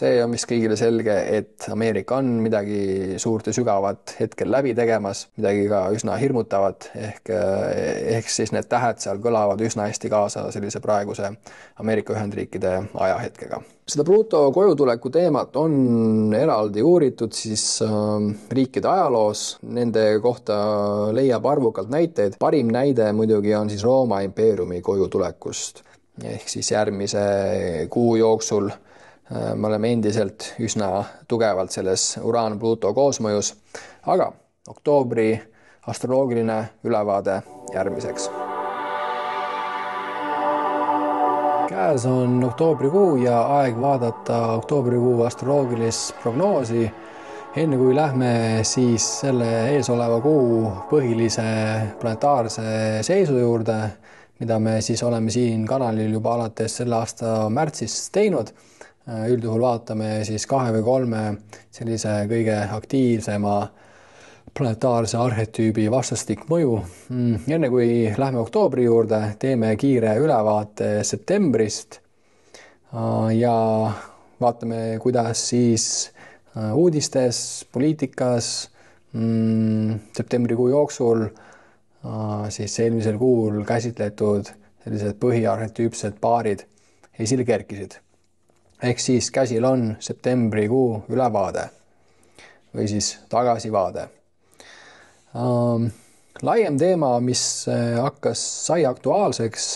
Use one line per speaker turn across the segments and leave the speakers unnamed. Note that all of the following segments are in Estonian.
see on vist kõigile selge, et Ameerika on midagi suurt ja sügavat hetkel läbi tegemas, midagi ka üsna hirmutavat, ehk siis need tähed seal kõlavad üsna hästi kaasa sellise praeguse Ameerika Ühendriikide ajahetkega. Seda Pluto kojutuleku teemat on eraldi uuritud siis riikide ajaloos, nende kohta leiab arvukalt näiteid. Parim näide muidugi on siis Rooma impeeriumi kojutulekust, ehk siis järgmise kuu jooksul me oleme endiselt üsna tugevalt selles Uraan-Pluto koosmõjus, aga oktoobri astroloogiline ülevaade järgmiseks. Käes on oktoobrikuu ja aeg vaadata oktoobrikuu astroloogilist prognoosi. Enne kui lähme siis selle eesoleva kuu põhilise planetaarse seisu juurde, mida me siis oleme siin kanalil juba alates selle aasta märtsis teinud, üldjuhul vaatame siis 2 või 3 sellise kõige aktiivsema planetaarse arhetüübi vastastikmõju. Enne kui lähme oktoobri juurde, teeme kiire ülevaate septembrist ja vaatame, kuidas siis uudistes, poliitikas septembrikuu jooksul siis eelmisel kuul käsitletud sellised põhiarhetüüpsed paarid esile kerkisid. Ehk siis käsil on septembrikuu ülevaade või siis tagasivaade. Laiem teema, mis sai aktuaalseks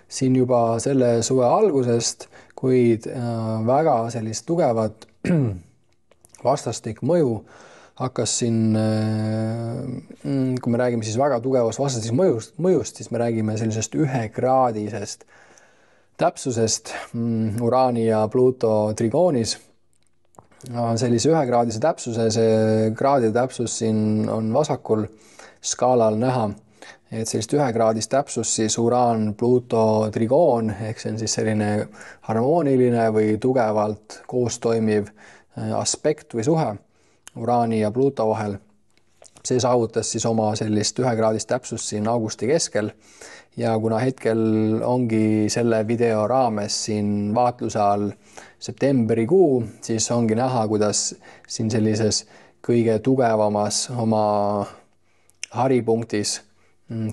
siin juba selle suve algusest, kuid väga sellist tugevat vastastikmõju hakkas siin, kui me räägime siis väga tugevast vastastikmõjust, siis me räägime sellisest 1-kraadisest täpsusest Uraani ja Pluto trigoonis. Sellise 1-kraadise täpsuse, see kraadide täpsus siin on vasakul skaalal näha, et sellist 1-kraadist täpsust siis Uraan-Pluto trigoon, ehk see on siis selline harmooniline või tugevalt koos toimiv aspekt või suhe Uraani ja Pluto vahel. See saavutas siis oma sellist 1-kraadist täpsust siin augusti keskel ja kuna hetkel ongi selle video raames siin vaatluse all septembrikuu, siis ongi näha, kuidas siin sellises kõige tugevamas oma haripunktis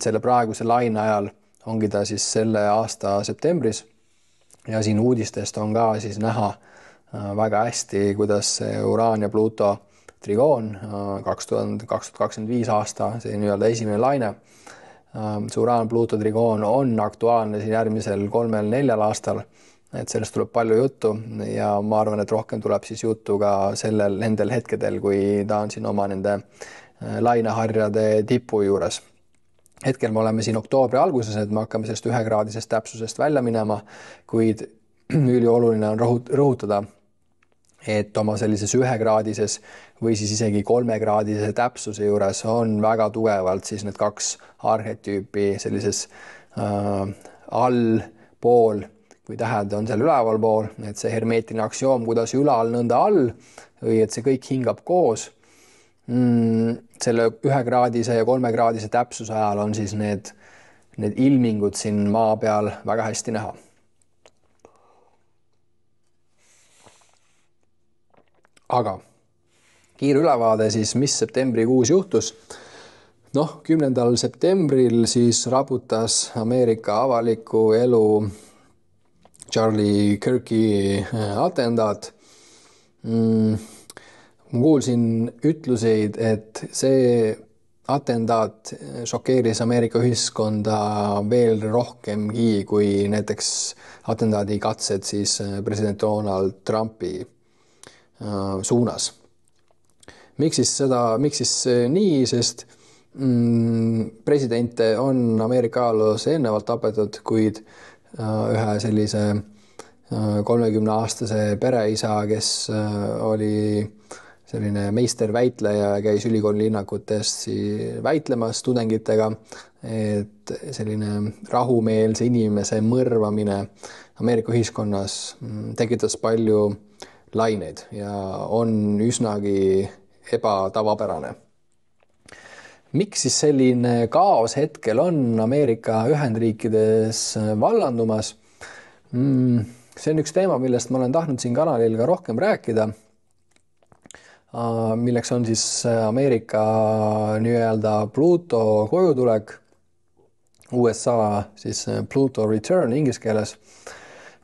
selle praeguse laine ajal ongi ta siis selle aasta septembris ja siin uudistest on ka siis näha väga hästi, kuidas see Uraan ja Pluto trigoon 2025 aasta, see nii-öelda esimene laine, see Uraan-Pluto trigoon on aktuaalne siin järgmisel 3-4 aastal, et sellest tuleb palju juttu ja ma arvan, et rohkem tuleb siis juttu ka nendel hetkedel, kui ta on siin oma nende laineharjade tipu juures. Hetkel me oleme siin oktoobri alguses, et me hakkame sellest 1-kraadisest täpsusest välja minema, kuid ülioluline on rõhutada, et oma sellises 1-kraadises või siis isegi 3-kraadise täpsuse juures on väga tugevalt siis need 2 arhetüüpi sellises allpool, kui tähed on seal ülevalpool, et see hermeetiline aktsioom, kuidas ülal nõnda all või et see kõik hingab koos. Selle 1-kraadise ja 3-kraadise täpsuse ajal on siis need ilmingud siin maa peal väga hästi näha. Aga kiire ülevaade siis, mis septembrikuus juhtus. 10. septembril siis raputas Ameerika avaliku elu Charlie Kirki atendaat. Ma kuulsin ütluseid, et see atendaat šokeeris Ameerika ühiskonda veel rohkemgi kui näiteks atendaadi katsed siis president Donald Trumpi suunas. Miks siis nii, sest presidente on Ameerika ajaloos eelnevalt tapetud, kuid ühe sellise 30-aastase pereisa, kes oli selline meisterväitleja ja käis ülikooli linnakutes väitlemas tudengitega, et selline rahumeelse inimese mõrvamine Ameerika ühiskonnas tekitas palju laineid ja on üsnagi ebatavapärane. Miks siis selline kaos hetkel on Ameerika Ühendriikides vallandumas? see on üks teema, millest ma olen tahtnud siin kanalil ka rohkem rääkida, milleks on siis Ameerika nii-öelda Pluto kojutulek, USA siis Pluto Return inglise keeles.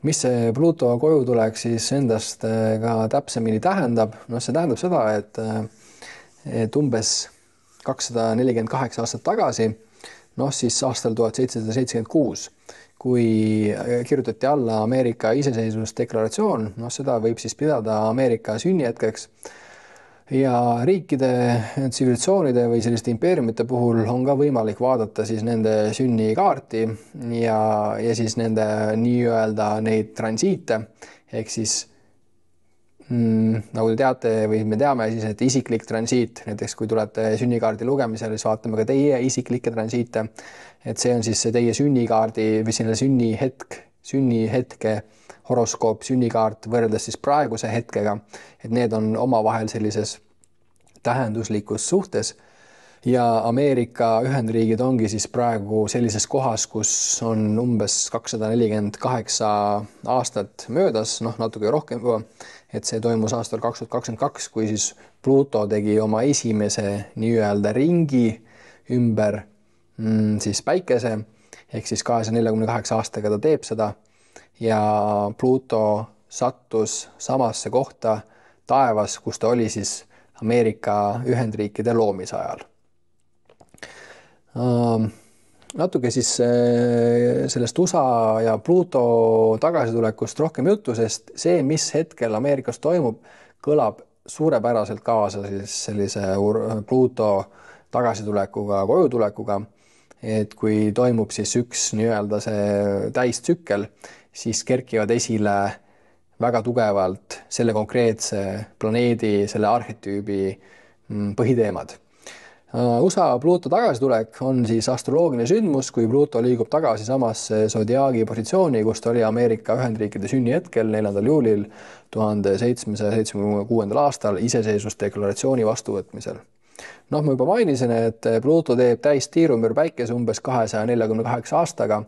Mis see Pluto kojutulek siis endast ka täpsemini tähendab? See tähendab seda, et umbes 248 aastat tagasi, siis aastal 1776, kui kirjutati alla Ameerika iseseisvusdeklaratsioon, seda võib siis pidada Ameerika sünnihetkeks. Ja riikide, tsivilisatsioonide või selliste impeeriumite puhul on ka võimalik vaadata siis nende sünnikaarti ja siis nende nii-öelda neid transiite, ehk siis nagu te teate või me teame, siis et isiklik transiit, näiteks kui tulete sünnikaardi lugemisele, siis vaatame ka teie isiklikke transiite, et see on siis see teie sünnikaardi või selle sünnihetke horoskoop, sünnikaart võrreldes siis praeguse hetkega, et need on omavahel sellises tähenduslikus suhtes ja Ameerika Ühendriigid ongi siis praegu sellises kohas, kus on umbes 248 aastat möödas, natuke rohkem juba, et see toimus aastal 2022, kui siis Pluto tegi oma esimese nii-öelda ringi ümber siis päikese, ehk siis 248 aastaga ta teeb seda ja Pluto sattus samasse kohta taevas, kus ta oli siis Ameerika Ühendriikide loomise ajal. Natuke siis sellest USA ja Pluto tagasitulekust rohkem juttu, sest see, mis hetkel Ameerikas toimub, kõlab suurepäraselt kaasa siis sellise Pluto tagasitulekuga, kojutulekuga, et kui toimub siis üks nii-öelda see täistsükkel, siis kerkivad esile väga tugevalt selle konkreetse planeedi, selle arhetüübi põhiteemad. USA Pluto tagasitulek on siis astroloogiline sündmus, kui Pluto liigub tagasi samasse zodiaagi positsiooni, kus ta oli Ameerika Ühendriikide sünnihetkel 4. juulil 1776. aastal iseseisvusdeklaratsiooni vastuvõtmisel. Ma juba mainisin, et Pluto teeb täistiiru ümber päikese umbes 248 aastaga.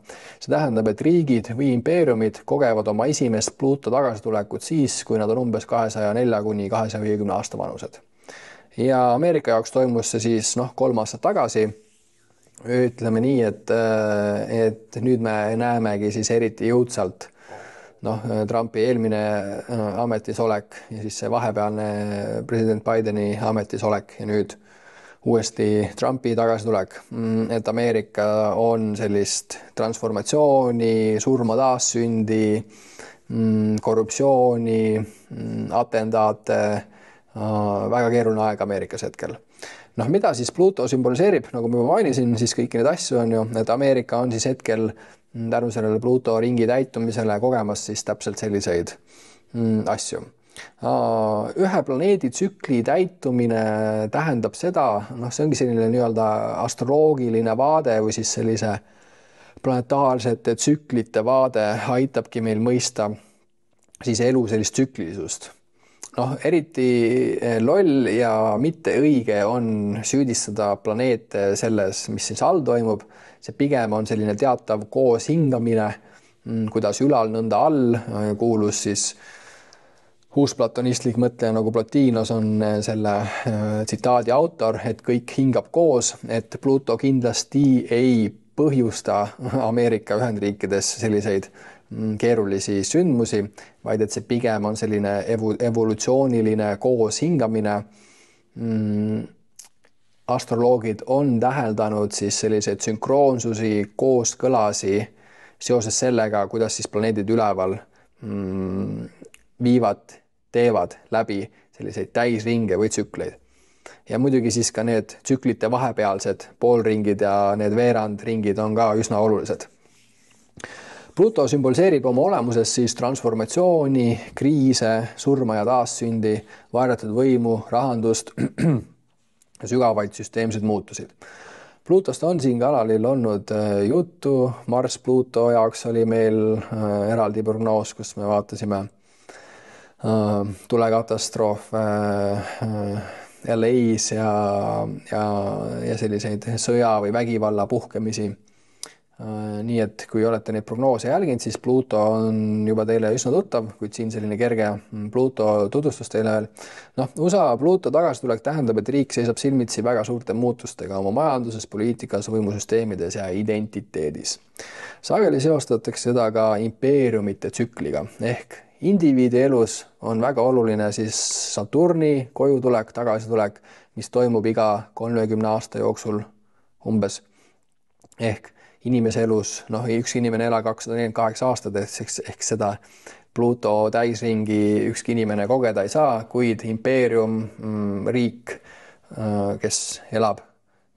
See tähendab, et riigid või impeeriumid kogevad oma esimest Pluto tagasitulekut siis, kui nad on umbes 204 kuni 250 aasta vanused. Ja Ameerika jaoks toimus see siis 3 aastat tagasi. Ütleme nii, et nüüd me näemegi siis eriti jõudsalt Trumpi eelmine ametisolek ja siis see vahepealne president Bideni ametisolek ja nüüd uuesti Trumpi tagasitulek, et Ameerika on sellist transformatsiooni, surma taassündi, korruptsiooni, atendaate, väga keeruline aeg Ameerikas hetkel. Mida siis Pluto sümboliseerib, nagu ma mainisin, siis kõiki neid asju on ju, et Ameerika on siis hetkel tänu sellele Pluto ringi täitumisele kogemas siis täpselt selliseid asju. Ühe planeedi tsükli täitumine tähendab seda, see ongi selline nii-öelda astroloogiline vaade või siis sellise planetaarsete tsüklite vaade aitabki meil mõista siis elu sellist tsüklilisust. Eriti loll ja mitte õige on süüdistada planeete selles, mis siis all toimub. See pigem on selline teatav koos hingamine, kuidas ülal nõnda all kuulus siis uusplatonistlik mõtleja nagu Plotinos on selle tsitaadi autor, et kõik hingab koos, et Pluto kindlasti ei põhjusta Ameerika Ühendriikides selliseid keerulisi sündmusi, vaid et see pigem on selline evolutsiooniline koos hingamine. Astroloogid on täheldanud siis selliseid sünkroonsusi, kooskõlasi seoses sellega, kuidas siis planeedid üleval teevad läbi selliseid täisringe või tsükleid. Ja muidugi siis ka need tsüklite vahepealsed poolringid ja need veerandringid on ka üsna olulised. Pluto sümboliseerib oma olemuses siis transformatsiooni, kriise, surma ja taassündi, vaeratud võimu, rahandust ja sügavaid süsteemseid muutusid. Plutost on siin kanalil olnud juttu, Mars-Pluto jaoks oli meil eraldi prognoos, kus me vaatasime tulekatastroof LA-s ja selliseid sõja või vägivalla puhkemisi Nii et kui olete neid prognoose jälginud, siis Pluto on juba teile üsna tuttav, kuid siin selline kerge Pluto tutvustus teile veel. USA Pluto tagasitulek tähendab, et riik seisab silmitsi väga suurte muutustega oma majanduses, poliitikas, võimusüsteemides ja identiteedis. Sageli seostatakse seda ka impeeriumite tsükliga ehk indiviidi elus on väga oluline siis Saturni kojutulek, tagasitulek, mis toimub iga 30 aasta jooksul umbes ehk inimese elus, üks inimene elab 248 aastat, ehk seda Pluto täisringi ükski inimene kogeda ei saa, kuid impeerium, riik, kes elab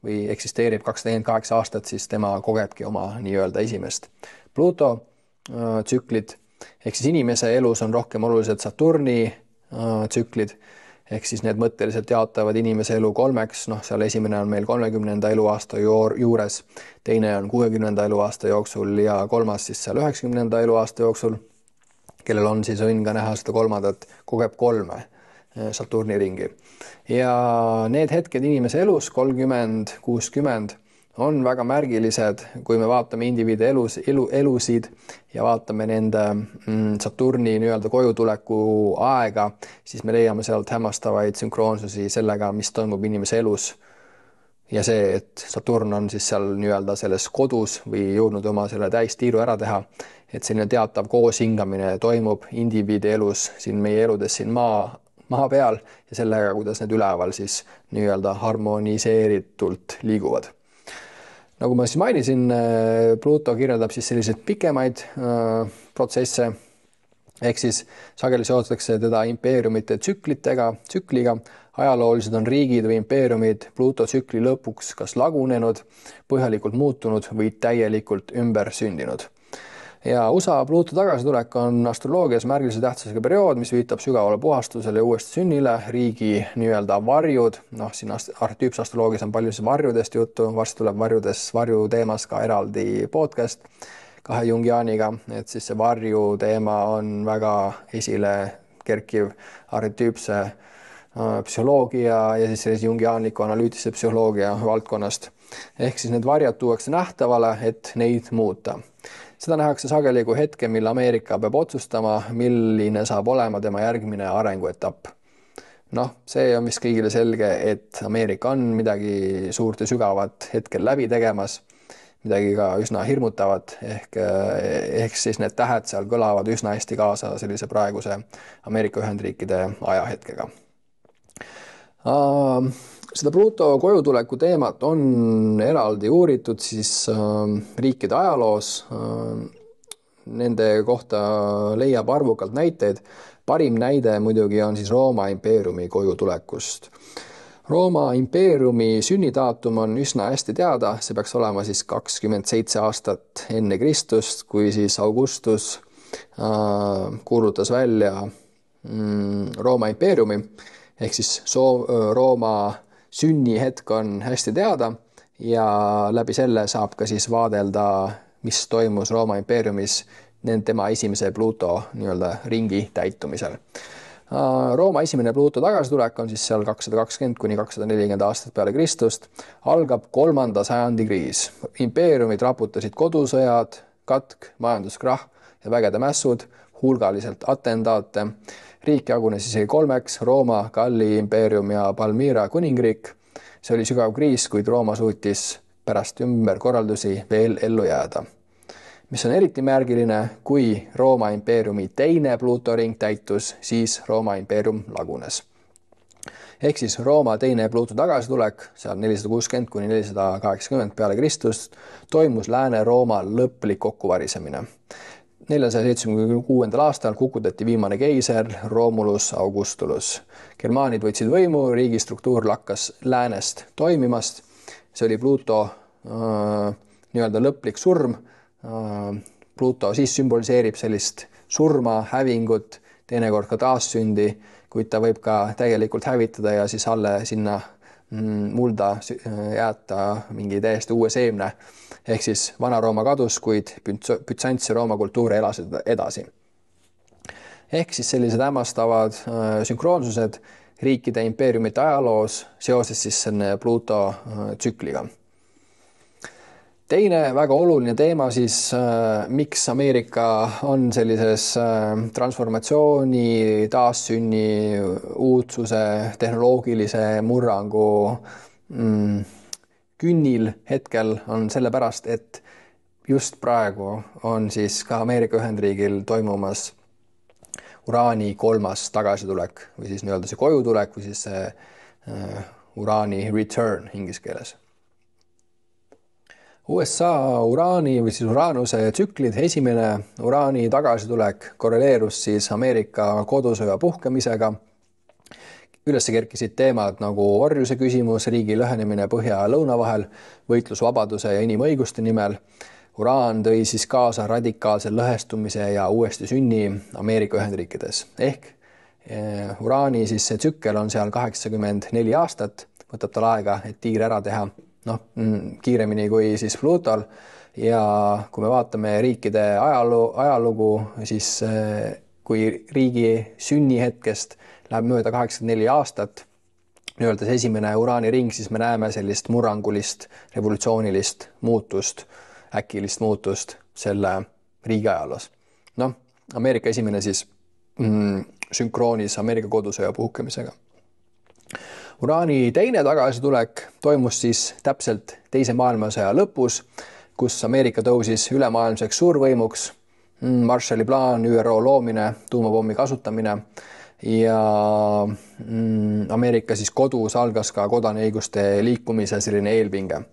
või eksisteerib 248 aastat, siis tema kogebki oma nii-öelda esimest Pluto tsüklit, ehk siis inimese elus on rohkem olulised Saturni tsüklid, ehk siis need mõtteliselt jaotavad inimese elu kolmeks, seal esimene on meil 30. eluaasta juures, teine on 60. eluaasta jooksul ja kolmas siis seal 90. eluaasta jooksul, kellel on siis õnn ka näha seda kolmandat, kogeb 3 Saturni ringi. Ja need hetked inimese elus 30, 60 on väga märgilised, kui me vaatame indiviidi elusid ja vaatame nende Saturni nii-öelda kojutuleku aega, siis me leiame sealt hämmastavaid sünkroonsusi sellega, mis toimub inimese elus. Ja see, et Saturn on siis seal nii-öelda selles kodus või jõudnud oma selle täistiiru ära teha, et selline teatav kooshingamine toimub indiviidi elus siin meie eludes siin maa peal ja sellega, kuidas need üleval siis nii-öelda harmoniseeritult liiguvad. Nagu ma siis mainisin, Pluto kirjeldab siis selliseid pikemaid protsesse, ehk siis sageli seotakse teda impeeriumite tsükliga. Ajaloolised on riigid või impeeriumid Pluto tsükli lõpuks kas lagunenud, põhjalikult muutunud või täielikult ümber sündinud. Ja USA Pluto tagasitulek on astroloogias märgilise tähtsusega periood, mis viitab sügavale puhastusele ja uuesti sünnile, riigi nii-öelda varjud, siin arhetüüpse astroloogias on palju varjudest juttu, varsti tuleb varju teemas ka eraldi podcast 2 Jungianiga, et siis see varju teema on väga esile kerkiv arhetüüpse psühholoogia ja siis sellise jungiaanliku analüütilise psühholoogia valdkonnast. Ehk siis need varjad tuuakse nähtavale, et neid muuta. Seda nähakse sageli kui hetke, mil Ameerika peab otsustama, milline saab olema tema järgmine arenguetapp. See on vist kõigile selge, et Ameerika on midagi suurt ja sügavat hetkel läbi tegemas, midagi ka üsna hirmutavat, ehk siis need tähed seal kõlavad üsna hästi kaasa sellise praeguse Ameerika Ühendriikide ajahetkega. Seda Pluto kojutuleku teemat on eraldi uuritud siis riikide ajaloos. Nende kohta leiab arvukalt näiteid. Parim näide muidugi on siis Rooma impeeriumi kojutulekust. Rooma impeeriumi sünnidaatum on üsna hästi teada, see peaks olema siis 27 aastat enne Kristust, kui siis Augustus kuulutas välja Rooma impeeriumi. Ehk siis Rooma sünnihetk on hästi teada ja läbi selle saab ka siis vaadelda, mis toimus Rooma impeeriumis tema esimese Pluto nii-öelda ringi täitumisel. Rooma esimene Pluto tagasitulek on siis seal 220 kuni 240 aastat peale Kristust, algab 3. sajandi kriis. Impeeriumid raputasid kodusõjad, katk, majanduskrahh ja vägede mässud, hulgaliselt atendaate. Riik jagunes isegi 3, Rooma, Galli impeerium ja Palmira kuningriik. See oli sügav kriis, kuid Rooma suutis pärast ümberkorraldusi veel ellu jääda. Mis on eriti märgiline, kui Rooma impeeriumi teine Pluto ring täitus, siis Rooma impeerium lagunes. Ehk siis Rooma teine Pluto tagasitulek, seal 460 kuni 480 peale Kristust, toimus Lääne-Rooma lõplik kokkuvarisemine. 476. aastal kukutati viimane keiser Romulus Augustulus. Germaanid võtsid võimu, riigi struktuur lakkas läänest toimimast. See oli Pluto nii-öelda lõplik surm. Pluto siis sümboliseerib sellist surma, hävingut, teinekord ka taassündi, kuid ta võib ka täielikult hävitada ja siis alle sinna mulda jätta mingi täiesti uue seemne. Ehk siis Vana-Rooma kadus, kuid Bütsantsi Rooma kultuur elasid edasi. Ehk siis sellised hämmastavad sünkroonsused riikide impeeriumite ajaloos seoses siis selle Pluto tsükliga. Teine väga oluline teema siis, miks Ameerika on sellises transformatsiooni, taassünni, uudsuse, tehnoloogilise murrangu künnil hetkel, on sellepärast, et just praegu on siis ka Ameerika Ühendriigil toimumas uraani 3. tagasitulek või siis nii-öelda see kojutulek või siis see uraani return inglise keeles. USA uraani või siis uraanuse tsüklid, esimene uraani tagasitulek korreleerus siis Ameerika kodusõja puhkemisega. Üles kerkisid teemad nagu orjuse küsimus, riigi lõhenemine põhja ja lõuna vahel, võitlus vabaduse ja inimõiguste nimel. Uraan tõi siis kaasa radikaalse lõhestumise ja uuesti sünni Ameerika Ühendriikides. Ehk uraani siis see tsükkel on seal 84 aastat, võtab tal aega, et tiir ära teha, kiiremini kui siis Plutol. Ja kui me vaatame riikide ajalugu, siis kui riigi sünnihetkest läheb mööda 84 aastat, nii-öelda see esimene uraaniring, siis me näeme sellist murrangulist, revolutsioonilist muutust, äkilist muutust selle riigi ajaloos. Ameerika esimene siis sünkroonis Ameerika kodusõja puhkemisega. Uraani teine tagasitulek toimus siis täpselt teise maailmasõja lõpus, kus Ameerika tõusis ülemaailmseks suurvõimuks, Marshalli plaan, ÜRO loomine, tuumapommi kasutamine ja Ameerika siis kodus algas ka kodaniõiguste liikumise selline eelpinge.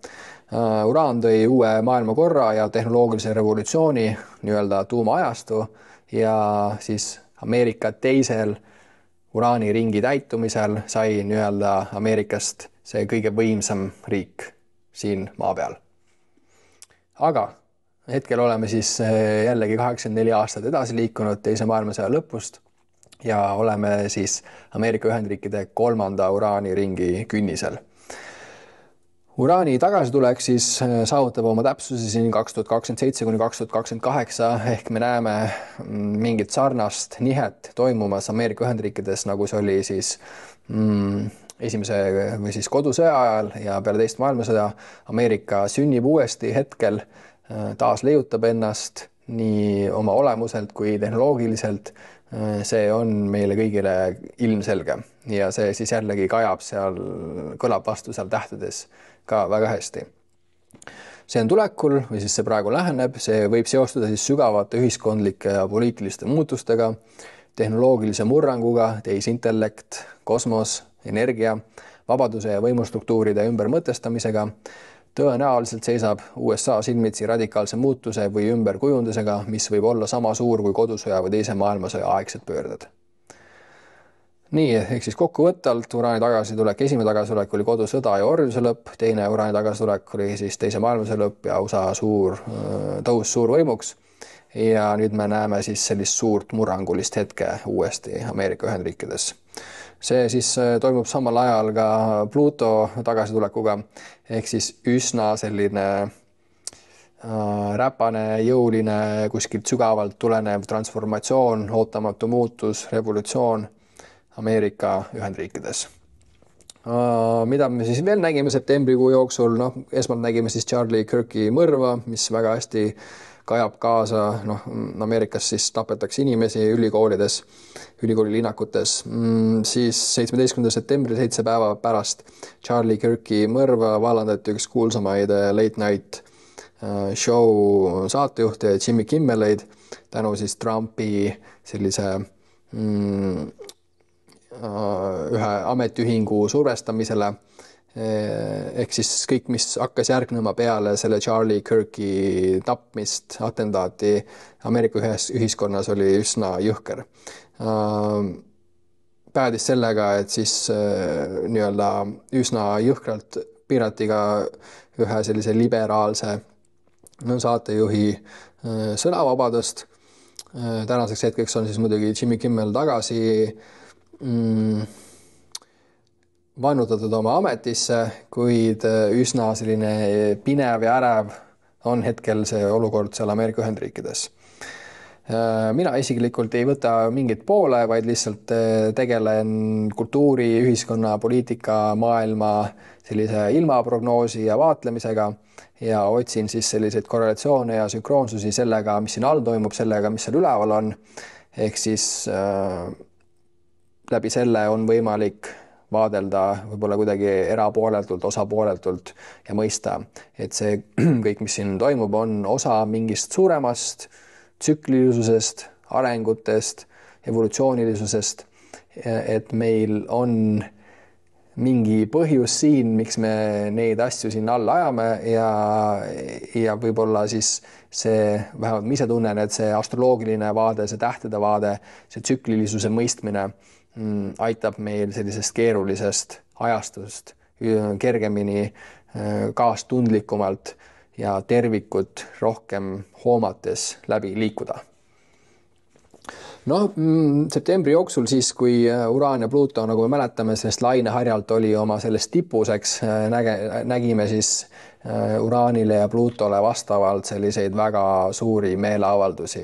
Uraan tõi uue maailmakorra ja tehnoloogilise revolutsiooni, nii-öelda tuumaajastu ja siis Ameerika teisel uraaniringi täitumisel sai nii-öelda Ameerikast see kõige võimsam riik siin maa peal. Aga hetkel oleme siis jällegi 84 aastat edasi liikunud teise maailmasõja lõpust ja oleme siis Ameerika Ühendriikide 3. uraaniringi künnisel. Uraani tagasitulek siis saavutab oma täpsuse siin 2027 kuni 2028 ehk me näeme mingit sarnast nihet toimumas Ameerika Ühendriikides, nagu see oli siis esimese või siis kodusõja ajal ja peale teist maailmasõda. Ameerika sünnib uuesti hetkel, taas leiutab ennast nii oma olemuselt kui tehnoloogiliselt. See on meile kõigile ilmselge ja see siis jällegi kajab seal, kõlab vastu seal tähtedes ka väga hästi. See on tulekul või siis see praegu läheneb, see võib seostuda siis sügavate ühiskondlike ja poliitiliste muutustega, tehnoloogilise murranguga, tehisintellekt, kosmos, energia, vabaduse ja võimustruktuuride ümbermõtestamisega. Tõenäoliselt seisab USA silmitsi radikaalse muutuse või ümberkujundusega, mis võib olla sama suur kui kodusõja või teise maailmasõja aegsed pöörded. Nii, ehk siis kokkuvõttelt uraani tagasitulek, esimene tagasitulek oli kodusõda ja orjuse lõpp, teine uraani tagasitulek oli siis teise maailmasõja lõpp ja USA tõus suurvõimuks. Ja nüüd me näeme siis sellist suurt murrangulist hetke uuesti Ameerika Ühendriikides. See siis toimub samal ajal ka Pluto tagasitulekuga, ehk siis üsna selline räpane, jõuline, kuskilt sügavalt tulenev transformatsioon, ootamatu muutus, revolutsioon Ameerika Ühendriikides. Mida me siis veel nägime septembrikuu jooksul? Esmalt nägime siis Charlie Kirki mõrva, mis väga hästi kajab kaasa, Ameerikas siis tapetakse inimesi ülikoolides, ülikooli linnakutes. Siis 17. septembril 7 päeva pärast Charlie Kirki mõrva vallandati üks kuulsamaid late night show saatejuhte Jimmy Kimmeleid tänu siis Trumpi sellise ühe ametiühingu survestamisele, ehk siis kõik, mis hakkas järgnema peale selle Charlie Kirki tapmist, atentaati Ameerika ühiskonnas oli üsna jõhker. Päädis sellega, et siis nii-öelda üsna jõhkralt piirati ka ühe sellise liberaalse saatejuhi sõnavabadust. Tänaseks hetkeks on siis muidugi Jimmy Kimmel tagasi vannutatud oma ametisse, kuid üsna selline pinev ja ärev on hetkel see olukord seal Ameerika Ühendriikides. Mina isiklikult ei võta mingit poole, vaid lihtsalt tegelen kultuuri, ühiskonna, poliitika, maailma sellise ilmaprognoosi ja vaatlemisega ja otsin siis selliseid korrelatsioone ja sünkroonsusi sellega, mis siin all toimub, sellega, mis seal üleval on. Ehk siis läbi selle on võimalik vaadelda võib-olla kuidagi erapooletult, osapooleltult ja mõista, et see kõik, mis siin toimub, on osa mingist suuremast tsüklilisusest, arengutest, evolutsioonilisusest, et meil on mingi põhjus siin, miks me neid asju siin alla ajame ja võib-olla siis see, vähemalt ma ise tunnen, et see astroloogiline vaade, see tähtede vaade, see tsüklilisuse mõistmine aitab meil sellisest keerulisest ajastust kergemini, kaastundlikumalt ja tervikut rohkem hoomates läbi liikuda. Septembri jooksul siis, kui Uraan ja Pluuto, nagu me mäletame, sellest laineharjalt oli oma sellest tipuseks, nägime siis Uraanile ja Pluutole vastavalt selliseid väga suuri meeleavaldusi.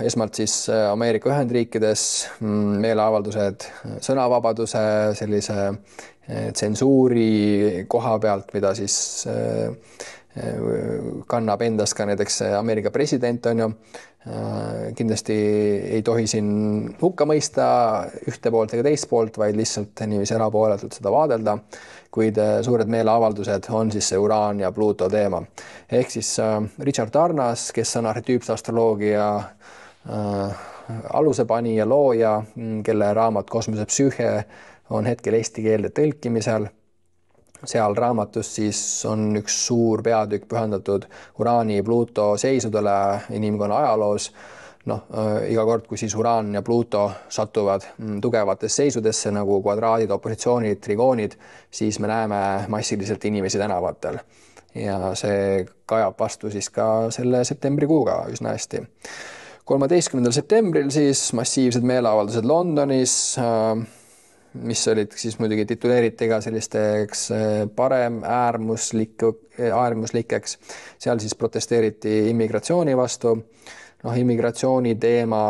Esmalt siis Ameerika Ühendriikides meeleavaldused sõnavabaduse sellise tsensuuri koha pealt, mida siis kannab endas ka näiteks Ameerika president on ju. Kindlasti ei tohi siin hukka mõista ühte poolt ega teist poolt, vaid lihtsalt niiviisi erapooletult seda vaadelda, kuid suured meeleavaldused on siis see Uraan ja Pluuto teema. Ehk siis Richard Tarnas, kes on arhetüüpse astroloogia alusepani ja looja, kelle raamat Kosmose psüühe on hetkel eesti keelde tõlkimisel. Seal raamatus siis on üks suur peatükk pühendatud Uraani ja Pluuto seisudele inimkonna ajaloos. Iga kord, kui siis Uraan ja Pluuto satuvad tugevates seisudesse nagu kvadraadid, opositsioonid, trigoonid, siis me näeme massiliselt inimesi tänavatel. Ja see kajab vastu siis ka selle septembrikuuga üsna hästi. 13. septembril siis massiivsed meeleavaldused Londonis, mis olid siis muidugi tituleeriti ka sellisteks parem äärmuslikeks. Seal siis protesteeriti immigratsiooni vastu. Immigratsiooni teema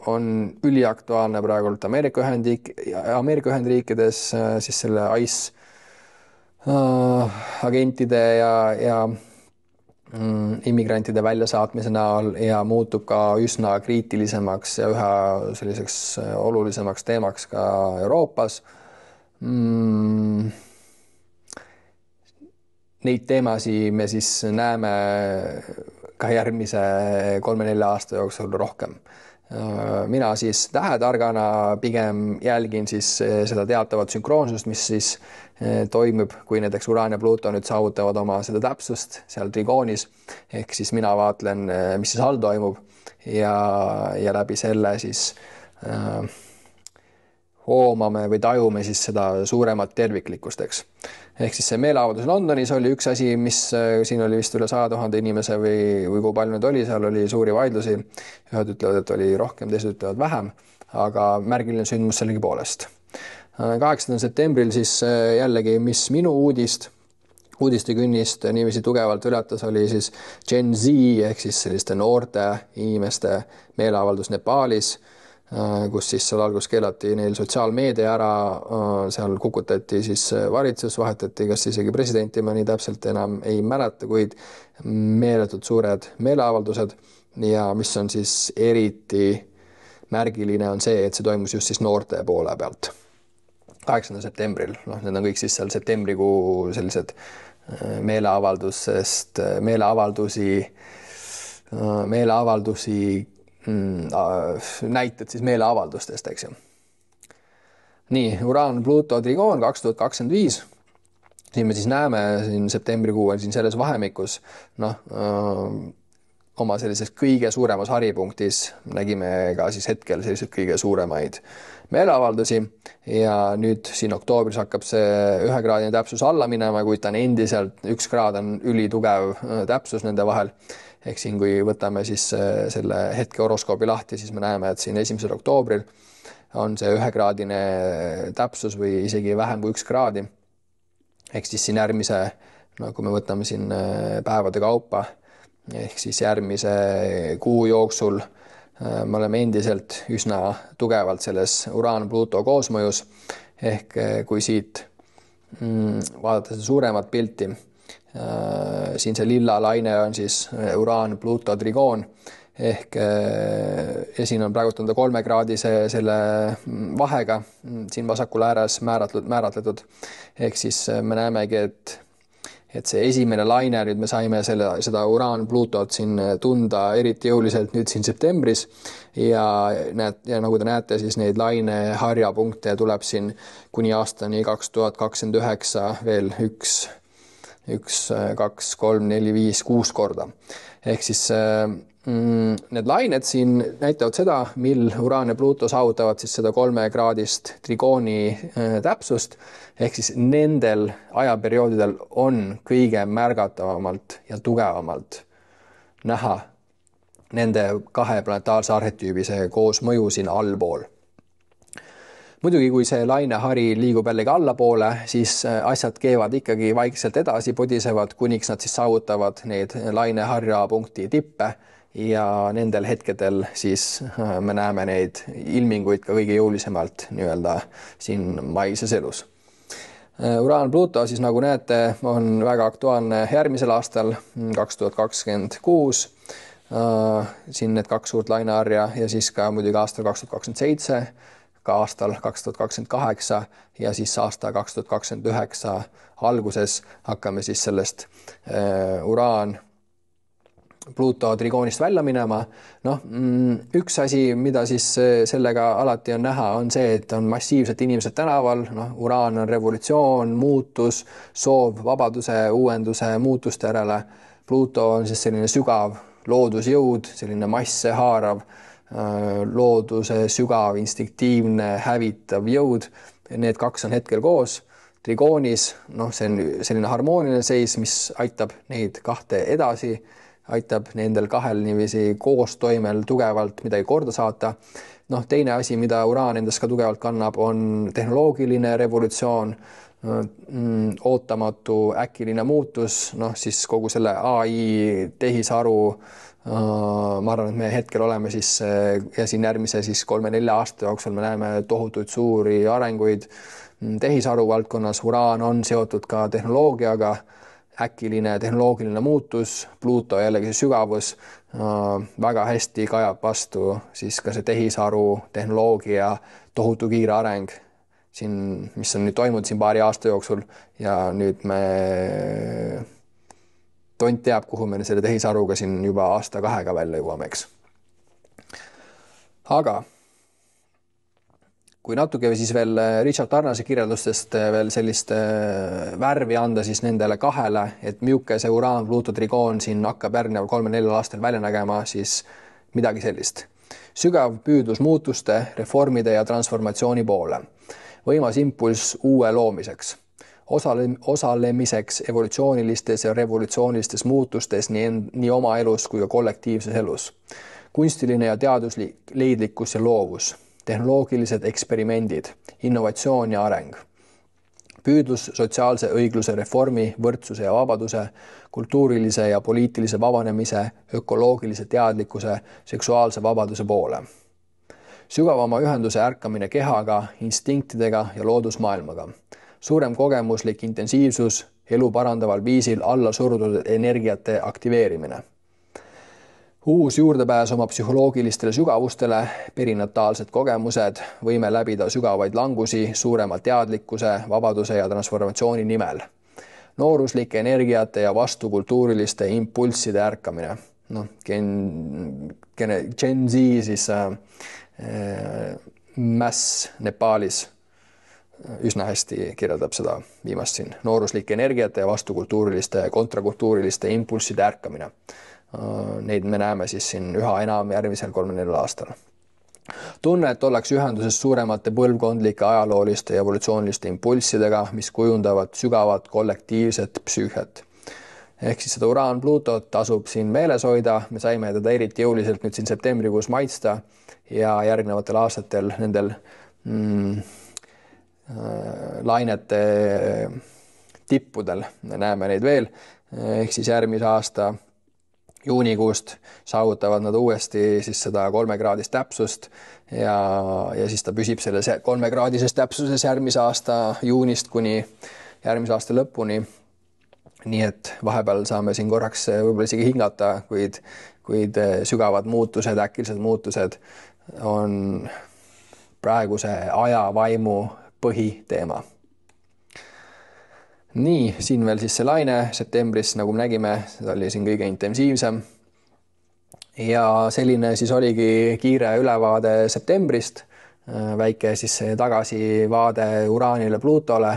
on üliaktuaalne praegult Ameerika Ühendriikides siis selle ICE agentide ja immigrantide väljasaatmise näol ja muutub ka üsna kriitilisemaks ja üha selliseks olulisemaks teemaks ka Euroopas. Neid teemasi me siis näeme ka järgmise 3-4 aasta jooksul rohkem. Mina siis tähetargana pigem jälgin siis seda teatavat sünkroonsust, mis siis toimub, kui näiteks Uraan ja Pluuto nüüd saavutavad oma seda täpsust seal trigoonis, ehk siis mina vaatlen, mis siis all toimub ja läbi selle siis hoomame või tajume siis seda suuremat terviklikkust, eks. Ehk siis see meeleavaldus Londonis oli üks asi, mis siin oli vist üle 100 000 inimese või kui palju nüüd oli, seal oli suuri vaidlusi. Ühed ütlevad, et oli rohkem, teised ütlevad vähem, aga märgiline sündmus sellegi poolest. 8. septembril siis jällegi, mis minu uudistekünnist niiviisi tugevalt ületas, oli siis Gen Z ehk siis selliste noorte inimeste meeleavaldus Nepaalis, kus siis seal algus keelati neil sotsiaalmeedia ära, seal kukutati siis valitsus, vahetati kas isegi presidenti, ma nii täpselt enam ei mäleta, kuid meeletud suured meeleavaldused ja mis on siis eriti märgiline on see, et see toimus just siis noorte poole pealt. 8. septembril, need on kõik siis seal septembrikuu sellised meeleavaldusi näited siis meeleavaldustest, eks ju. Nii, Uraan, Pluuto, trigoon 2025. Siin me siis näeme siin septembrikuu siin selles vahemikus, oma sellises kõige suuremas haripunktis nägime ka siis hetkel selliseid kõige suuremaid meeleavaldusi ja nüüd siin oktoobris hakkab see 1-kraadine täpsus alla minema, kuid ta on endiselt 1 kraad on ülitugev täpsus nende vahel. Ehk siin, kui võtame siis selle hetke horoskoobi lahti, siis me näeme, et siin 1. oktoobril on see 1-kraadine täpsus või isegi vähem kui 1 kraadi. Ehk siis siin järgmise, kui me võtame siin päevade kaupa, ehk siis järgmise kuu jooksul me oleme endiselt üsna tugevalt selles Uraan-Pluto koosmõjus, ehk kui siit vaadata seda suuremat pilti, siin see lilla laine on siis Uraan-Pluto trigoon, ehk ja siin on praegu 3-kraadise selle vahega siin vasakul ääres määratletud, ehk siis me näemegi, et see esimene laine, nüüd me saime seda Uraan-Plutot siin tunda eriti jõuliselt nüüd siin septembris ja nagu te näete, siis neid laine harjapunkte tuleb siin kuni aastani 2029 veel 1, 2, 3, 4, 5, 6 korda. Ehk siis need lained siin näitavad seda, mil Uraan ja Pluto saavutavad siis seda 3-kraadist trigooni täpsust, ehk siis nendel ajaperioodidel on kõige märgatavamalt ja tugevamalt näha nende 2 planetaarse arhetüübise koosmõju siin allpool. Muidugi, kui see lainehari liigub jällegi allapoole, siis asjad keevad ikkagi vaikselt edasi, podisevad, kuniks nad siis saavutavad neid laineharja punkti tippe ja nendel hetkedel siis me näeme neid ilminguid ka kõige jõulisemalt nii-öelda siin maises elus. Uraan-Pluto siis nagu näete on väga aktuaalne järgmisel aastal 2026, siin need 2 suurt laineharja ja siis ka muidugi aastal 2027, ka aastal 2028 ja siis aasta 2029 alguses hakkame siis sellest Uraan-Pluto trigoonist välja minema. Üks asi, mida siis sellega alati on näha, on see, et on massiivselt inimesed tänaval, Uraan on revolutsioon, muutus, soov vabaduse, uuenduse, muutuste järele. Pluto on siis selline sügav loodusjõud, selline masse haarav, looduse sügav, instinktiivne, hävitav jõud. Need 2 on hetkel koos trigoonis, see on selline harmooniline seis, mis aitab neid 2 edasi, aitab nendel 2 niiviisi koos toimel tugevalt midagi korda saata. Teine asi, mida Uraan endas ka tugevalt kannab, on tehnoloogiline revolutsioon, ootamatu äkiline muutus, siis kogu selle AI tehisaru, ma arvan, et me hetkel oleme siis ja siin järgmise siis 3-4 aasta jooksul me näeme tohutuid suuri arenguid tehisaru valdkonnas. Uraan on seotud ka tehnoloogiaga, äkiline tehnoloogiline muutus, Pluto jällegi sügavus väga hästi kajab vastu siis ka see tehisaru tehnoloogia tohutu kiire areng siin, mis on nüüd toimunud siin paari aasta jooksul ja nüüd tont teab, kuhu me selle tehisaruga siin juba aasta-2 välja jõuame, eks. Aga kui natuke siis veel Richard Tarnase kirjeldustest veel sellist värvi anda siis nendele 2, et milline see Uraan-Pluto trigoon siin hakkab järgneval 3-4 aastal välja nägema, siis midagi sellist. Sügav püüdlus muutuste, reformide ja transformatsiooni poole. Võimas impulss uue loomiseks. Osalemiseks evolutsioonilistes ja revolutsioonilistes muutustes nii oma elus kui ka kollektiivses elus. Kunstiline ja teaduslik leidlikkus ja loovus, tehnoloogilised eksperimendid, innovatsioon ja areng. Püüdlus sotsiaalse õigluse reformi, võrdsuse ja vabaduse, kultuurilise ja poliitilise vabanemise, ökoloogilise teadlikkuse, seksuaalse vabaduse poole. Sügavama ühenduse ärkamine kehaga, instinktidega ja loodusmaailmaga. Suurem kogemuslik intensiivsus, elu parandaval viisil alla surutud energiate aktiveerimine. Uus juurdepääs oma psühholoogilistele sügavustele, perinataalsed kogemused, võime läbida sügavaid langusi suurema teadlikkuse, vabaduse ja transformatsiooni nimel. Nooruslike energiate ja vastukultuuriliste impulsside ärkamine. Gen Z siis Mass Nepaalis üsna hästi kirjeldab seda viimast siin. Nooruslike energiate ja vastukultuuriliste, kontrakultuuriliste impulsside ärkamine. Neid me näeme siis siin üha enam järgmisel 3-4 aastal. Tunne, et ollakse ühenduses suuremate põlvkondlike ajalooliste ja evolutsiooniliste impulssidega, mis kujundavad sügavat kollektiivset psüühet. Ehk siis seda Uraan-Plutot tasub siin meeles hoida, me saime teda eriti jõuliselt nüüd siin septembrikuus maitsta ja järgnevatel aastatel nendel lainete tippudel me näeme neid veel, ehk siis järgmise aasta juunikuust saavutavad nad uuesti siis seda 3-kraadist täpsust ja siis ta püsib selles 3-kraadises täpsuses järgmise aasta juunist kuni järgmise aasta lõpuni. Nii et vahepeal saame siin korraks võib-olla isegi hingata, kuid sügavad muutused, äkilised muutused on praeguse ajavaimu põhiteema. Nii, siin veel siis see laine septembris, nagu me nägime, seda oli siin kõige intensiivsem. Ja selline siis oligi kiire ülevaade septembrist, väike siis tagasivaade Uraanile, Pluutole.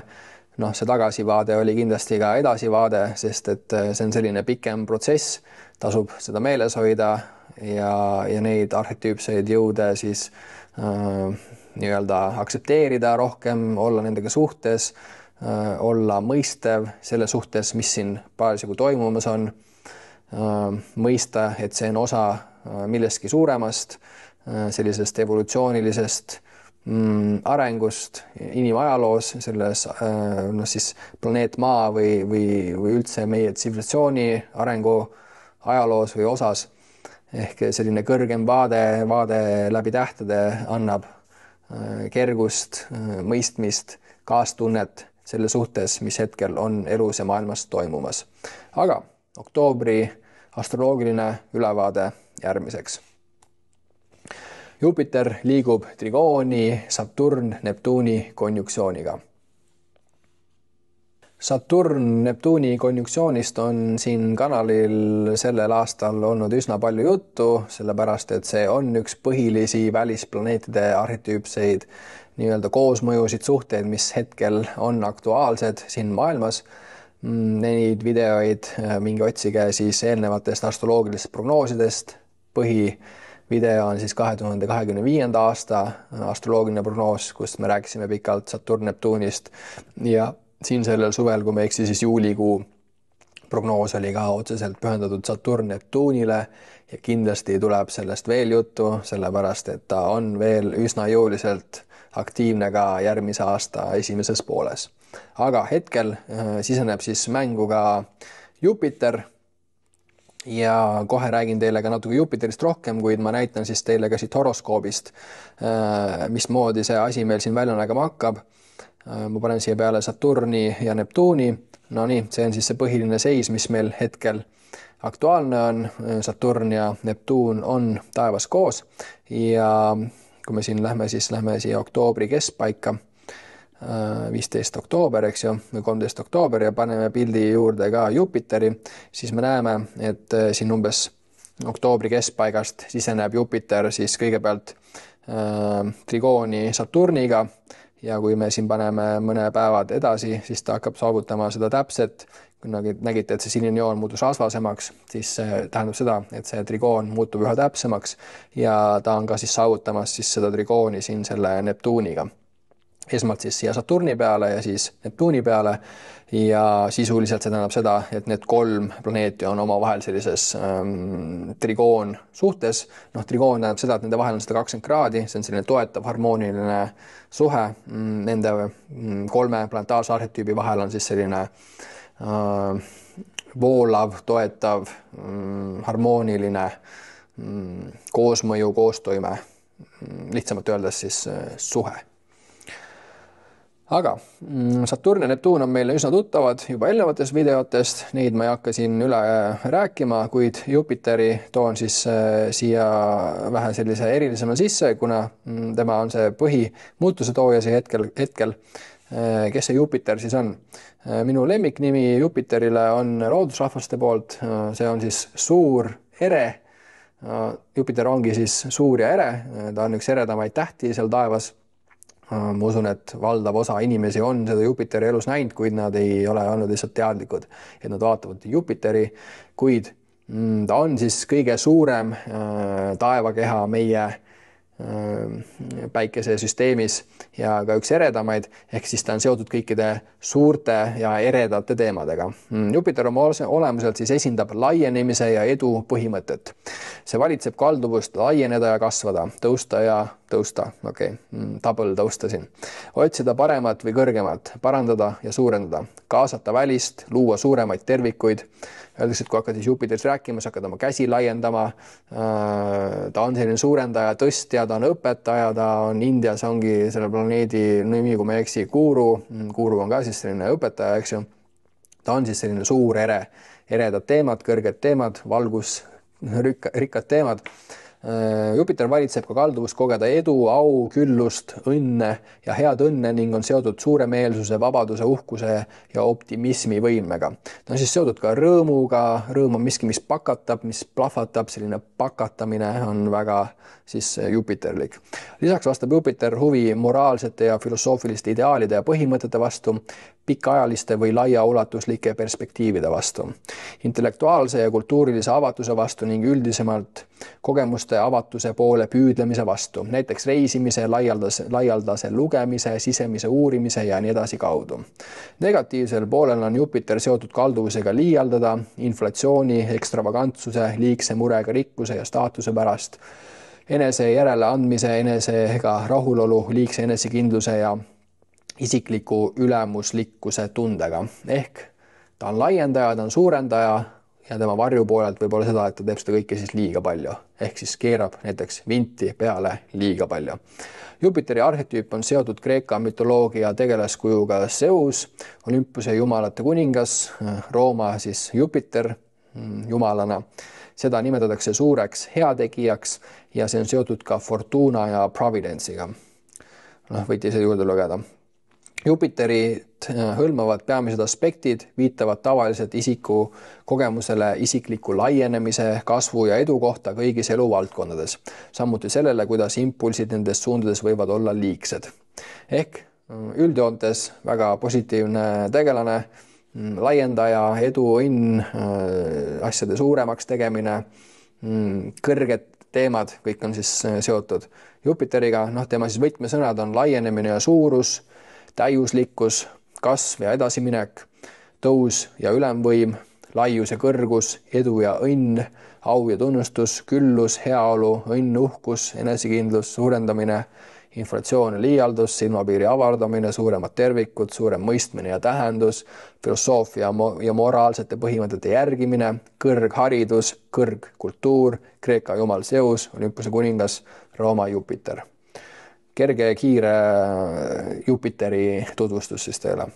See tagasivaade oli kindlasti ka edasivaade, sest et see on selline pikem protsess, tasub seda meeles hoida ja neid arhetüüpseid jõude siis nii-öelda aktsepteerida rohkem, olla nendega suhtes, olla mõistev selle suhtes, mis siin parasjagu toimumas on, mõista, et see on osa millestki suuremast, sellisest evolutsioonilisest arengust inimajaloos, selles siis planeet Maa või üldse meie tsivilisatsiooni arengu ajaloos või osas. Ehk selline kõrgem vaade läbi tähtede annab kergust, mõistmist, kaastunnet selle suhtes, mis hetkel on elus ja maailmas toimumas. Aga oktoobri astroloogiline ülevaade järgmiseks. Jupiter liigub trigooni Saturn-Neptuuni konjuktsiooniga. Saturn-Neptuuni konjuktsioonist on siin kanalil sellel aastal olnud üsna palju juttu, sellepärast et see on üks põhilisi välisplaneetide arhetüüpseid nii-öelda koosmõjusid suhteid, mis hetkel on aktuaalsed siin maailmas. Neid videoid mingi otsige siis eelnevatest astroloogilist prognoosidest. Põhivideo on siis 2025. aasta astroloogiline prognoos, kus me rääkisime pikalt Saturn-Neptuunist ja siin sellel suvel, kui me eksi, siis juulikuu prognoos oli ka otseselt pühendatud Saturn-Neptuunile ja kindlasti tuleb sellest veel juttu, sellepärast et ta on veel üsna jõuliselt aktiivne ka järgmise aasta esimeses pooles. Aga hetkel siseneb siis mängu ka Jupiter ja kohe räägin teile ka natuke Jupiterist rohkem, kuid ma näitan siis teile ka siit horoskoobist, mismoodi see asi meil siin välja nägema hakkab. Ma panen siia peale Saturni ja Neptuuni. No nii, see on siis see põhiline seis, mis meil hetkel aktuaalne on. Saturn ja Neptuun on taevas koos ja kui me siin lähme siia oktoobri keskpaika, 15. oktoober, eks ju, või 13. oktoober ja paneme pildi juurde ka Jupiteri, siis me näeme, et siin umbes oktoobri keskpaigast siseneb Jupiter siis kõigepealt trigooni Saturniga ja kui me siin paneme mõne päevad edasi, siis ta hakkab saavutama seda täpset. Kui nägite, et see sinine joon muutus rasvasemaks, siis see tähendab seda, et see trigoon muutub üha täpsemaks ja ta on ka siis saavutamas siis seda trigooni siin selle Neptuuniga. Esmalt siis siia Saturni peale ja siis Neptuuni peale ja sisuliselt see tähendab seda, et need 3 planeeti on omavahel sellises trigoon suhtes. Trigoon tähendab seda, et nende vahel on 120 kraadi, see on selline toetav harmooniline suhe. Nende 3 planetaarse arhetüübi vahel on siis selline voolav, toetav, harmooniline koosmõju, koostoime, lihtsamalt öeldes siis suhe. Aga Saturn ja Neptuun on meile üsna tuttavad juba eelnevatest videotest, neid ma ei hakka siin üle rääkima, kuid Jupiteri toon siis siia vähe sellise erilisema sisse, kuna tema on see põhimuutuse tooja see hetkel. Kes see Jupiter siis on? Minu lemmiknimi Jupiterile on loodusrahvaste poolt, see on siis suur ere. Jupiter ongi siis suur ja ere, ta on üks eredamaid tähti seal taevas. Ma usun, et valdav osa inimesi on seda Jupiteri elus näinud, kuid nad ei ole olnud lihtsalt teadlikud, et nad vaatavad Jupiteri, kuid ta on siis kõige suurem taevakeha meie päikesesüsteemis ja ka üks eredamaid, ehk siis ta on seotud kõikide suurte ja eredate teemadega. Jupiter oma olemuselt siis esindab laienemise ja edu põhimõtet. See valitseb kalduvust laieneda ja kasvada, tõusta ja tõusta, double tõusta siin. Otsida paremat või kõrgemat, parandada ja suurendada, kaasata välist, luua suuremaid tervikuid. Öeldakse, et kui hakkad siis Jupiteris rääkima, sa hakkad oma käsi laiendama, ta on selline suurendaja, tõstja, ta on õpetaja, ta on Indias, ongi selle planeedi nimi, kui ma ei eksi, Guru on ka siis selline õpetaja, eks ju. Ta on siis selline suur eredad teemad, kõrged teemad, valgus, rikkad teemad. Jupiter valitseb ka kalduvust kogeda edu, au, küllust, õnne ja head õnne ning on seotud suuremeelsuse, vabaduse, uhkuse ja optimismi võimega. Ta on siis seotud ka rõõmuga, rõõm on miski, mis pakatab, mis plahvatab, selline pakatamine on väga siis jupiterlik. Lisaks vastab Jupiter huvi moraalsete ja filosoofiliste ideaalide ja põhimõtete vastu, pikaajaliste või laiaulatuslike perspektiivide vastu, intellektuaalse ja kultuurilise avatuse vastu ning üldisemalt kogemuste avatuse poole püüdlemise vastu, näiteks reisimise, laialdase lugemise, sisemise uurimise ja nii edasi kaudu. Negatiivsel poolel on Jupiter seotud kalduvusega liialdada, inflatsiooni, ekstravagantsuse, liigse murega rikkuse ja staatuse pärast, enese järele andmise, enesega rahulolu, liigse enesekindluse ja isikliku ülemuslikkuse tundega. Ehk ta on laiendaja, ta on suurendaja ja tema varjupoolelt võib olla seda, et ta teeb seda kõike siis liiga palju. Ehk siis keerab näiteks vinti peale liiga palju. Jupiteri arhetüüp on seotud Kreeka mütoloogia tegelaskujuga Zeus, Olümpuse jumalate kuningas, Rooma siis Jupiter jumalana. Seda nimetatakse suureks heategijaks ja see on seotud ka Fortuna ja Providence'iga. Võite ise juurde lugeda. Jupiterit hõlmavad peamised aspektid viitavad tavaliselt isiku kogemusele isikliku laienemise, kasvu ja edu kohta kõigis eluvaldkondades. Samuti sellele, kuidas impulsid nendes suundades võivad olla liigsed. Ehk üldjoontes väga positiivne tegelane, laiendaja, edu, õnn, asjade suuremaks tegemine, kõrged teemad, kõik on siis seotud Jupiteriga. Tema siis võtmesõnad on laienemine ja suurus, täiuslikkus, kasv ja edasiminek, tõus ja ülemvõim, laius ja kõrgus, edu ja õnn, au ja tunnustus, küllus, heaolu, õnn, uhkus, enesekindlus, suurendamine, inflatsioon ja liialdus, silmapiiri avardamine, suuremad tervikud, suurem mõistmine ja tähendus, filosoofia ja moraalsete põhimõtete järgimine, kõrgharidus, kõrgkultuur, Kreeka jumal Zeus, Olümpuse kuningas, Rooma Jupiter. Kerge ja kiire Jupiteri tutvustus siis teile.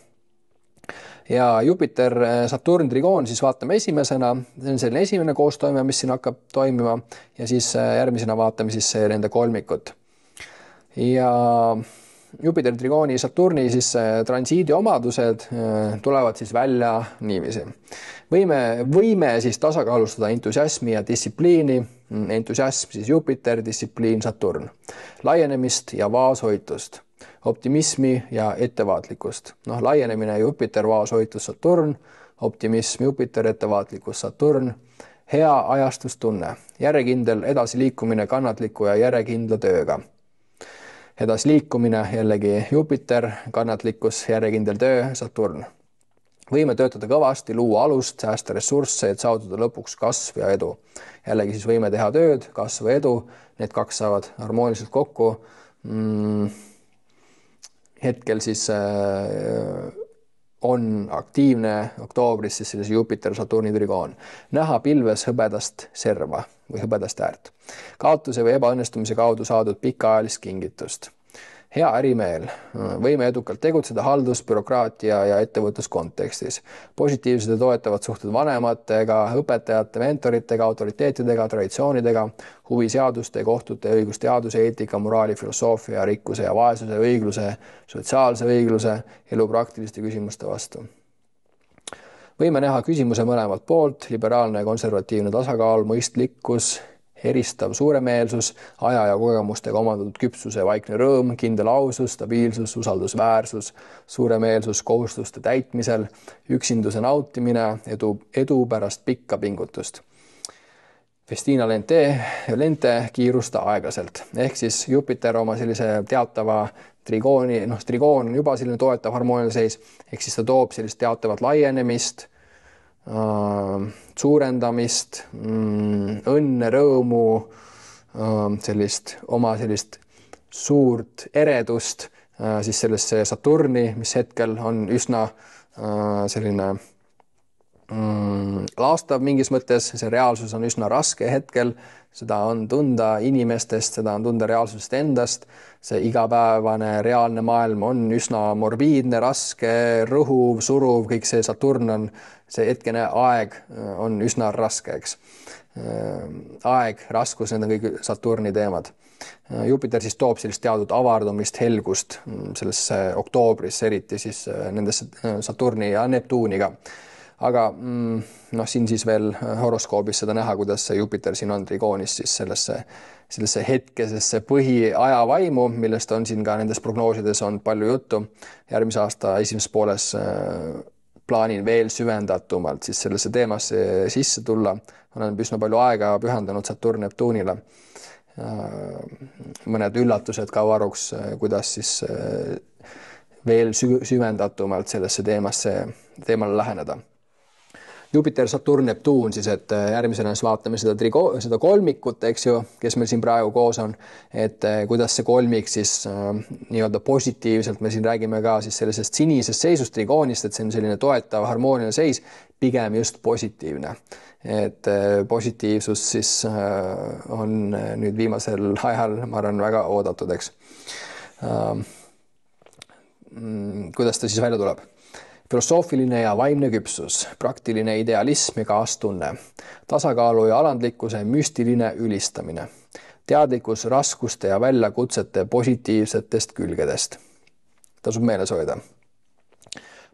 Ja Jupiter, Saturn, trigoon siis vaatame esimesena, see on selline esimene koostoime, mis siin hakkab toimima ja siis järgmisena vaatame siis nende kolmikut. Ja Jupiter, trigooni, Saturni siis transiidi omadused tulevad siis välja niiviisi. Võime siis tasakaalustada entusiasmi ja distsipliini, entusiasm siis Jupiter, distsipliin Saturn, laienemist ja vaoshoitust, optimismi ja ettevaatlikkust. Laienemine Jupiter, vaoshoitus Saturn, optimism Jupiter, ettevaatlikkus Saturn, hea ajastustunne, järjekindel edasiliikumine kannatliku ja järjekindla tööga. Edasiliikumine jällegi Jupiter, kannatlikkus, järjekindel töö Saturn. Võime töötada kõvasti, luua alust, säästa ressursse, et saavutada lõpuks kasv ja edu. Jällegi siis võime teha tööd, kasv ja edu, need kaks saavad harmooniliselt kokku. Hetkel siis on aktiivne oktoobris siis selles Jupiter, Saturni trigoon. Näha pilves hõbedast serva või hõbedast äärt. Kaotuse või ebaõnnestumise kaudu saadud pikaajalist kingitust. Hea ärimeel, võime edukalt tegutseda haldus, bürokraatia ja ettevõtluskontekstis. Positiivsed ja toetavad suhted vanematega, õpetajate, mentoritega, autoriteetidega, traditsioonidega, huvi seaduste, kohtute, õigusteaduse, eetika, moraali, filosoofia, rikkuse ja vaesuse, õigluse, sotsiaalse õigluse, elu praktiliste küsimuste vastu. Võime näha küsimuse mõlemalt poolt, liberaalne ja konservatiivne tasakaal, mõistlikkus, eristav suuremeelsus, aja ja kogemustega omandatud küpsuse vaikne rõõm, kindel ausus, stabiilsus, usaldusväärsus, suuremeelsus kohustuste täitmisel, üksinduse nautimine, edu pärast pikka pingutust. Festina lente kiirusta aeglaselt. Ehk siis Jupiter oma sellise teatava trigooni, trigoon on juba selline toetav harmooniline seis, ehk siis ta toob sellist teatavat laienemist, suurendamist, õnne, rõõmu, oma sellist suurt eredust siis sellesse Saturni, mis hetkel on üsna selline laastav mingis mõttes, see reaalsus on üsna raske hetkel, seda on tunda inimestest, seda on tunda reaalsusest endast, see igapäevane reaalne maailm on üsna morbiidne, raske, rõhuv, suruv, kõik see Saturn on, see hetkene aeg on üsna raske, eks. Aeg, raskus, need on kõik Saturni teemad. Jupiter siis toob sellist teatud avardumist, helgust sellesse oktoobris, eriti siis nendesse Saturni ja Neptuuniga. Aga siin siis veel horoskoobis seda näha, kuidas see Jupiter siin on trigoonis siis sellesse hetkesesse põhiajavaimu, millest on siin ka nendes prognoosides on palju juttu. Järgmise aasta esimeses pooles plaanin veel süvendatumalt siis sellesse teemasse sisse tulla. Olen üsna palju aega pühendanud Saturn Neptuunile. Mõned üllatused ka varuks, kuidas siis veel süvendatumalt sellesse teemale läheneda. Jupiter, Saturn, Neptuun siis, et järgmisena vaatame seda kolmikut, eks ju, kes meil siin praegu koos on, et kuidas see kolmik siis nii-öelda positiivselt, me siin räägime ka siis sellisest sinisest seisust trigoonist, et see on selline toetav harmooniline seis, pigem just positiivne. Et positiivsus siis on nüüd viimasel ajal, ma arvan, väga oodatud, eks. Kuidas ta siis välja tuleb? Filosoofiline ja vaimne küpsus, praktiline idealism ja kaastunne, tasakaalu ja alandlikkuse müstiline ülistamine, teadlikkus raskuste ja väljakutsete positiivsetest külgedest. Tasub meeles hoida.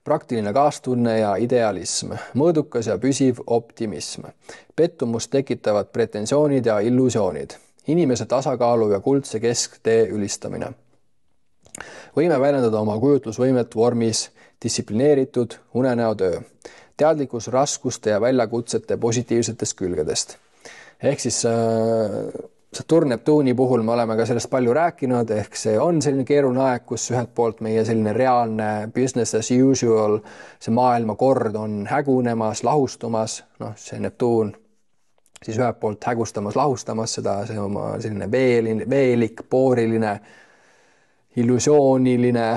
Praktiline kaastunne ja idealism, mõõdukas ja püsiv optimism, pettumust tekitavad pretensioonid ja illusioonid, inimese tasakaalu ja kuldse kesktee ülistamine. Võime väljendada oma kujutlusvõimet vormis distsiplineeritud unenäotöö, teadlikkus raskuste ja väljakutsete positiivsetest külgedest. Ehk siis Saturn Neptuuni puhul me oleme ka sellest palju rääkinud, ehk see on selline keeruline aeg, kus ühelt poolt meie selline reaalne business as usual, see maailmakord on hägunemas, lahustumas, see Neptuun siis ühelt poolt hägustamas, lahustamas seda, see oma selline veelik, pooriline, illusiooniline,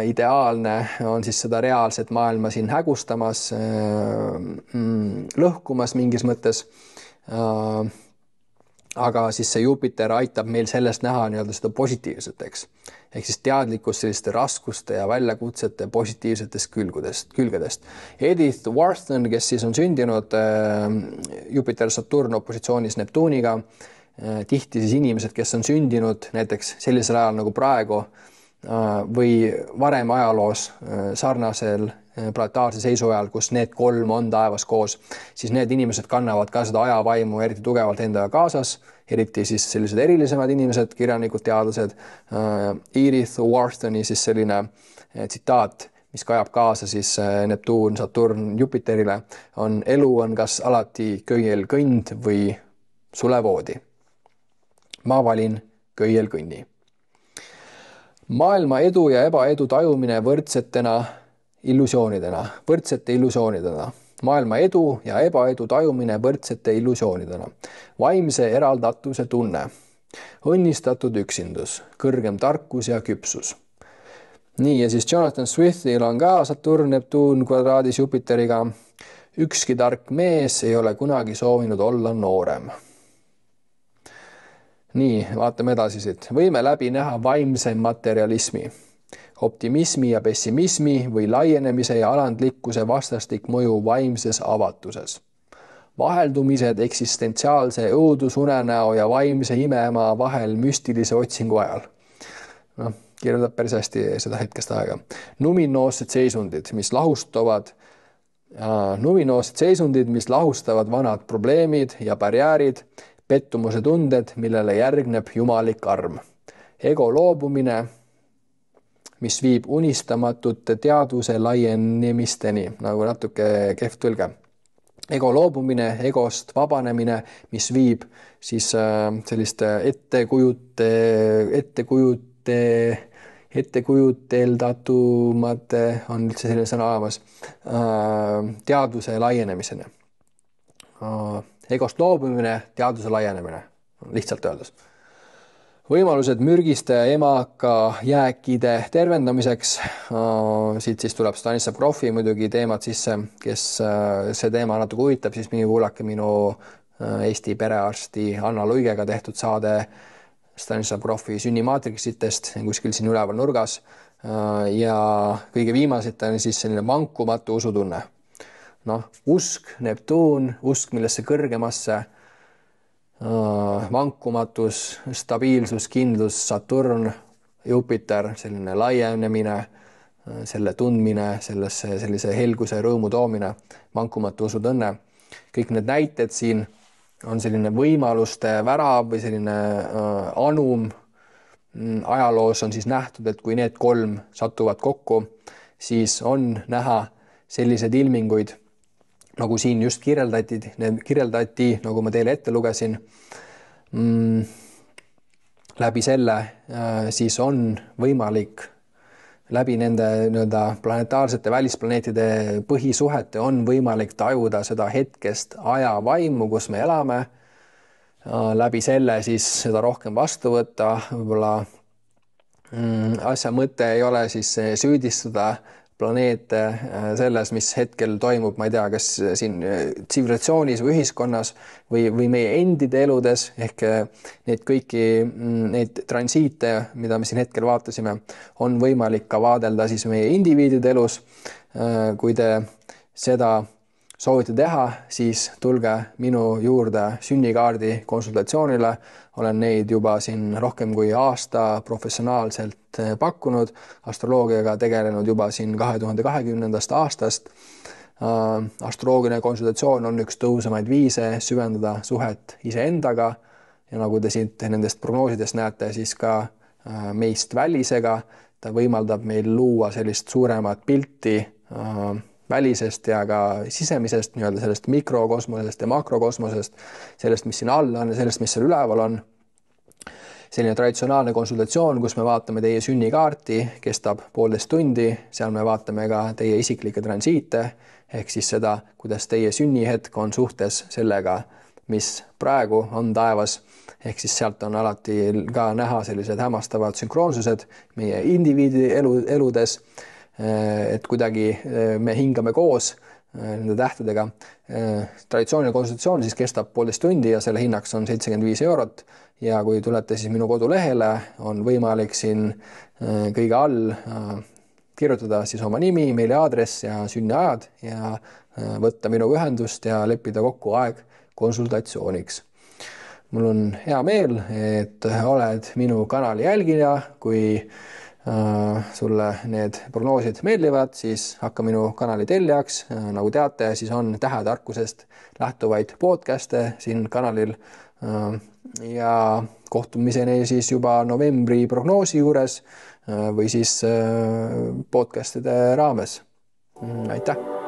ideaalne on siis seda reaalset maailma siin hägustamas, lõhkumas mingis mõttes. Aga siis see Jupiter aitab meil sellest näha nii-öelda seda positiivset, eks. Ehk siis teadlikkus selliste raskuste ja väljakutsete positiivsetest külgedest. Edith Wharton, kes siis on sündinud Jupiter-Saturn opositsioonis Neptuuniga, tihti siis inimesed, kes on sündinud näiteks sellisel ajal nagu praegu või varem ajaloos sarnasel planetaarse seisu ajal, kus need kolm on taevas koos, siis need inimesed kannavad ka seda ajavaimu eriti tugevalt endaga kaasas, eriti siis sellised erilisemad inimesed, kirjanikud, teadlased. Edith Whartoni siis selline tsitaat, mis kajab kaasa siis Neptuun, Saturn, Jupiterile, on elu on kas alati köiel kõnd või sulevoodi. Ma valin köiel kõnni. Maailma edu ja ebaedu tajumine võrdsete illusioonidena. Maailma edu ja ebaedu tajumine võrdsete illusioonidena. Vaimse eraldatuse tunne. Õnnistatud üksindus, kõrgem tarkus ja küpsus. Nii, ja siis Jonathan Swiftil on ka Saturn, Neptuun kvadraadis Jupiteriga. Ükski tark mees ei ole kunagi soovinud olla noorem. Nii, vaatame edasi siit. Võime läbi näha vaimse materialismi, optimismi ja pessimismi või laienemise ja alandlikkuse vastastik mõju vaimses avatuses. Vaheldumised eksistentsiaalse õudusunenäo ja vaimse imemaa vahel müstilise otsingu ajal. Kirjeldab päris hästi seda hetkest aega. Numinoossed seisundid, mis lahustavad vanad probleemid ja barjäärid, pettumuse tunded, millele järgneb jumalik arm. Ego loobumine, mis viib unistamatute teadvuse laienemisteni, nagu natuke kehv tõlge. ego loobumine, egost vabanemine, mis viib siis selliste ettekujuteldatumate, on üldse selline sõna olemas, teadvuse laienemiseni. Egost loobumine, teadvuse laienemine, lihtsalt öeldes. Võimalused mürgiste emaka jääkide tervendamiseks. Siit siis tuleb Stanislav Grofi muidugi teemad sisse, kes see teema natuke huvitab, siis mingi kuulake minu Eesti perearsti Anna Luigega tehtud saade Stanislav Grofi sünnimaatriksitest kuskil siin üleval nurgas. Ja kõige viimaselt on siis selline vankumatu usutunne. Usk, Neptuun, usk millesse kõrgemasse, vankumatus, stabiilsus, kindlus, Saturn, Jupiter, selline laienemine, selle tundmine, sellise helguse ja rõõmu toomine, vankumatu usutunne. Kõik need näited siin on selline võimaluste värav või selline anum. Ajaloos on siis nähtud, et kui need 3 satuvad kokku, siis on näha sellised ilminguid, nagu siin just kirjeldati, nagu ma teile ette lugesin. Läbi selle siis on võimalik, läbi nende planetaarsete välisplaneetide põhisuhete on võimalik tajuda seda hetkest aja vaimu, kus me elame. Läbi selle siis seda rohkem vastu võtta. Võib-olla asja mõte ei ole siis süüdistada planeete selles, mis hetkel toimub, ma ei tea, kas siin tsivilisatsioonis või ühiskonnas või meie endide eludes, ehk neid transiite, mida me siin hetkel vaatasime, on võimalik ka vaadelda siis meie indiviidide elus. Kui te seda soovite teha, siis tulge minu juurde sünnikaardi konsultatsioonile. Olen neid juba siin rohkem kui aasta professionaalselt pakkunud, astroloogiaga tegelenud juba siin 2020. aastast. Astroloogiline konsultatsioon on üks tõhusamaid viise süvendada suhet iseendaga ja nagu te siit nendest prognoosidest näete, siis ka meist välisega. Ta võimaldab meil luua sellist suuremat pilti välisest ja ka sisemisest, sellest mikrokosmosest ja makrokosmosest, sellest, mis siin all on ja sellest, mis seal üleval on. Selline traditsionaalne konsultatsioon, kus me vaatame teie sünnikaarti, kestab 1,5 tundi, seal me vaatame ka teie isiklikke transiite, ehk siis seda, kuidas teie sünnihetk on suhtes sellega, mis praegu on taevas, ehk siis sealt on alati ka näha sellised hämmastavad sünkroonsused meie indiviidi eludes, et kuidagi me hingame koos nende tähtedega. Traditsiooniline konsultatsioon siis kestab 1,5 tundi ja selle hinnaks on 75 eurot ja kui tulete siis minu kodulehele, on võimalik siin kõige all kirjutada siis oma nimi, meiliaadress ja sünniajad ja võtta minuga ühendust ja leppida kokku aeg konsultatsiooniks. Mul on hea meel, et oled minu kanali jälgija, kui sulle need prognoosid meeldivad, siis hakka minu kanali tellijaks. Nagu teate, siis on tähetarkusest lähtuvaid podcast'e siin kanalil ja kohtumiseni siis juba novembri prognoosi juures või siis podcast'ide raames. Aitäh!